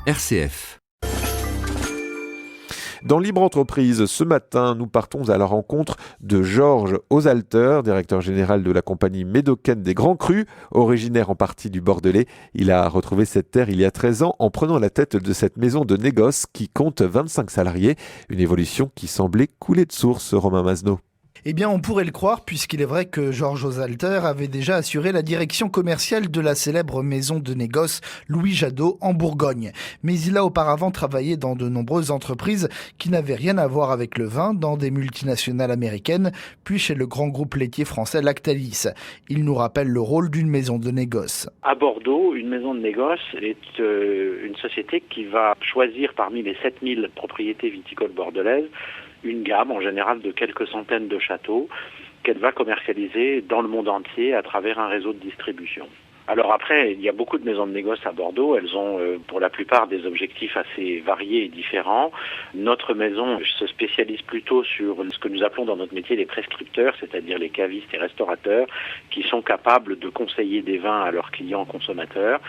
RCF. Dans Libre Entreprise, ce matin, nous partons à la rencontre de Georges Ozalter, directeur général de la compagnie médocaine des Grands Crus, originaire en partie du Bordelais. Il a retrouvé cette terre il y a 13 ans en prenant la tête de cette maison de négoce qui compte 25 salariés. Une évolution qui semblait couler de source, Romain Masneau. Eh bien, on pourrait le croire, puisqu'il est vrai que Georges Ozalter avait déjà assuré la direction commerciale de la célèbre maison de négoce Louis Jadot en Bourgogne. Mais il a auparavant travaillé dans de nombreuses entreprises qui n'avaient rien à voir avec le vin, dans des multinationales américaines, puis chez le grand groupe laitier français Lactalis. Il nous rappelle le rôle d'une maison de négoce. À Bordeaux, une maison de négoce est une société qui va choisir parmi les 7000 propriétés viticoles bordelaises une gamme en général de quelques centaines de châteaux qu'elle va commercialiser dans le monde entier à travers un réseau de distribution. Alors après, il y a beaucoup de maisons de négoce à Bordeaux. Elles ont pour la plupart des objectifs assez variés et différents. Notre maison se spécialise plutôt sur ce que nous appelons dans notre métier les prescripteurs, c'est-à-dire les cavistes et restaurateurs qui sont capables de conseiller des vins à leurs clients consommateurs.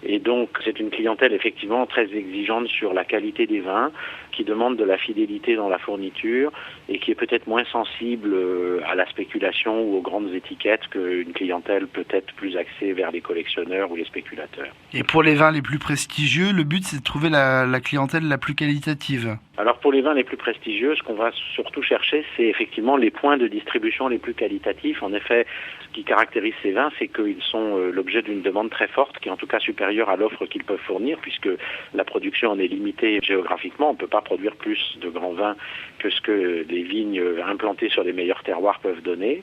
Et donc c'est une clientèle effectivement très exigeante sur la qualité des vins, qui demande de la fidélité dans la fourniture et qui est peut-être moins sensible à la spéculation ou aux grandes étiquettes qu'une clientèle peut-être plus axée vers les collectionneurs ou les spéculateurs. Et pour les vins les plus prestigieux, le but c'est de trouver la clientèle la plus qualitative. Alors pour les vins les plus prestigieux, ce qu'on va surtout chercher, c'est effectivement les points de distribution les plus qualitatifs. En effet, ce qui caractérise ces vins, c'est qu'ils sont l'objet d'une demande très forte, qui est en tout cas supérieure à l'offre qu'ils peuvent fournir, puisque la production en est limitée géographiquement. On ne peut pas produire plus de grands vins que ce que les vignes implantées sur les meilleurs terroirs peuvent donner.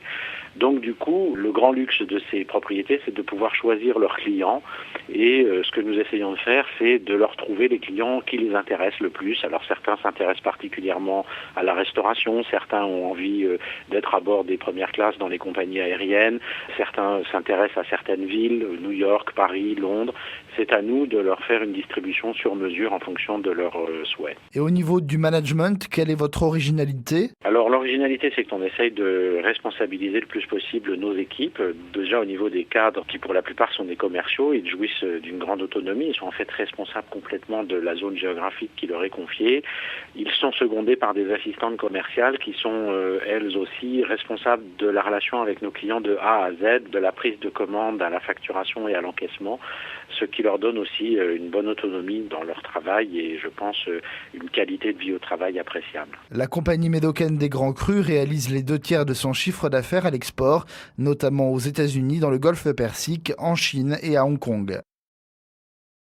Donc du coup, le grand luxe de ces propriétés, c'est de pouvoir choisir leurs clients. Et ce que nous essayons de faire, c'est de leur trouver les clients qui les intéressent le plus. Alors certains s'intéressent particulièrement à la restauration, certains ont envie d'être à bord des premières classes dans les compagnies aériennes, certains s'intéressent à certaines villes, New York, Paris, Londres. C'est à nous de leur faire une distribution sur mesure en fonction de leurs souhaits. Et au niveau du management, quelle est votre originalité ? Alors l'originalité, c'est qu'on essaye de responsabiliser le plus possible nos équipes. Déjà au niveau des cadres, qui pour la plupart sont des commerciaux, ils jouissent d'une grande autonomie. Ils sont en fait responsables complètement de la zone géographique qui leur est confiée. Ils sont secondés par des assistantes commerciales qui sont elles aussi responsables de la relation avec nos clients de A à Z, de la prise de commande à la facturation et à l'encaissement, ce qui leur donne aussi une bonne autonomie dans leur travail et je pense une qualité de vie au travail appréciable. La compagnie médocaine des Grands Crus réalise les 2/3 de son chiffre d'affaires à l'export, notamment aux États-Unis, dans le golfe Persique, en Chine et à Hong Kong.